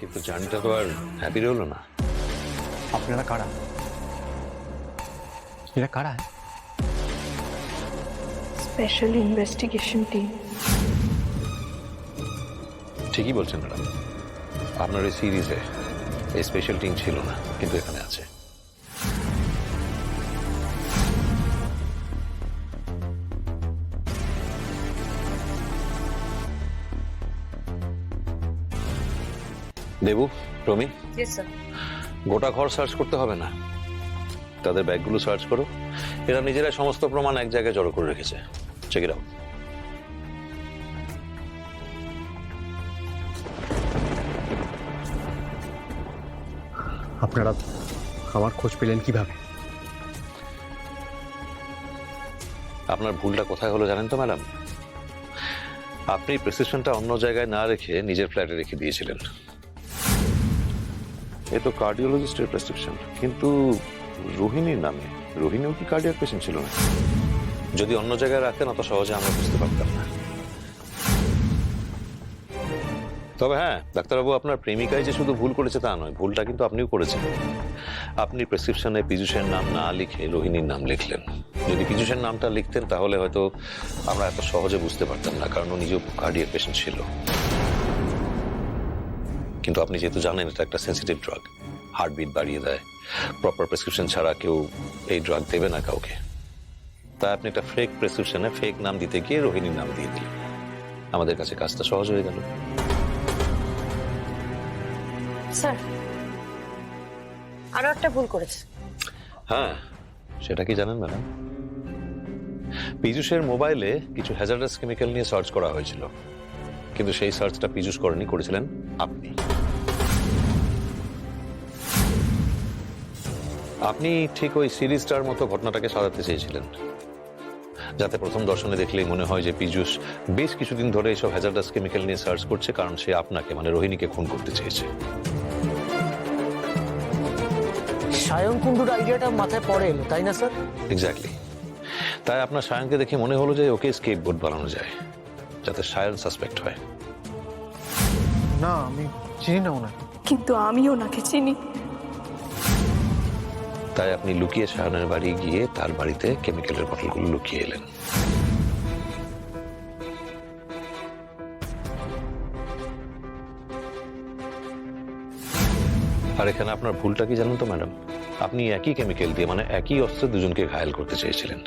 কিন্তু জার্নিটা তো আর হ্যাপি রইল না। আপনারা কারা? এরা কারা? Special investigation team. ঠিকই বলছেন ম্যাডাম, আপনার এই সিরিজে এই স্পেশাল টিম ছিল না, কিন্তু এখানে আছে। দেবু, রমি, গোটা ঘর সার্চ করতে হবে না, তাদের ব্যাগগুলো সার্চ করো। এরা নিজেরাই সমস্ত প্রমাণ এক জায়গায় জড়ো করে রেখেছে। Check it out. আপনারা আমার খোঁজ পেলেন কিভাবে? আপনার ভুলটা কোথায় হলো জানেন তো ম্যাডাম? আপনি প্রেসক্রিপশনটা অন্য জায়গায় না রেখে নিজের ফ্ল্যাটে রেখে দিয়েছিলেন। এ তো কার্ডিওলজিস্টের প্রেসক্রিপশন, কিন্তু রোহিণীর নামে। রোহিণীও কি কার্ডিয়াক পেশেন্ট ছিল না? যদি অন্য জায়গায় রাখতেন অত সহজে আমরা বুঝতে পারতাম না। তবে হ্যাঁ, ডাক্তারবাবু, আপনার প্রেমিকাই যে শুধু ভুল করেছে তা নয়, ভুলটা কিন্তু আপনিও করেছেন। আপনি প্রেসক্রিপশনে পীযূষের নাম না লিখে রোহিণীর নাম লিখলেন। যদি পীযূষের নামটা লিখতেন তাহলে হয়তো আমরা এত সহজে বুঝতে পারতাম না, কারণ ও নিজেও কার্ডিয়াক পেশেন্ট ছিল। কিন্তু আপনি যেহেতু জানেন এটা একটা সেন্সিটিভ ড্রাগ, হার্টবিট বাড়িয়ে দেয়, প্রপার প্রেসক্রিপশন ছাড়া কেউ এই ড্রাগ দেবে না কাউকে, তাই আপনি একটা ফেক প্রেসক্রিপশনে ফেক নাম দিতে গিয়ে রোহিণীর নাম দিয়ে দিলেন। আমাদের কাছে কাজটা সহজ হয়ে গেল। স্যার, আরো একটা ভুল করেছে। হ্যাঁ, সেটা কি জানেন ম্যাডাম? পীযূষের মোবাইলে কিছু হ্যাজার্ডাস কেমিক্যাল নিয়ে সার্চ করা হয়েছিল, কিন্তু সেই সার্চটা পীযূষ করেনি, করেছিলেন আপনি। আপনি ঠিক ওই সিরিজটার মতো ঘটনাটাকে সাজাতে চেয়েছিলেন, যাতে প্রথম দর্শনে দেখলেই মনে হয় যে পীযূষ বেশ কিছুদিন ধরে এইসব হ্যাজার্ডাস কেমিক্যাল নিয়ে সার্চ করছে, কারণ সে আপনাকে মানে রোহিণীকে খুন করতে চেয়েছে। সায়ন কুণ্ডুর আইডিয়াটা মাথায় পড়ে এলো, তাই না স্যার? এক্স্যাক্টলি। তাই আপনার সায়নকে দেখে মনে হলো যে ওকে স্কেপ বোর্ড বানানো যায়, যাতে সায়ন সাসপেক্ট হয়। না, আমি চিনি না ওনাকে। কিন্তু আমি ওনাকে চিনি। তাই আপনি লুকিয়ে সায়নের বাড়ি গিয়ে তার বাড়িতে কেমিক্যালের বটলগুলো লুকিয়ে এলেন। আর এখানে আপনার ভুলটা কি জানেন তো ম্যাডাম? আপনি একই কেমিক্যাল দিয়ে মানে একই অস্ত্রে দুজনকে ঘায়েল করতে চেয়েছিলেন।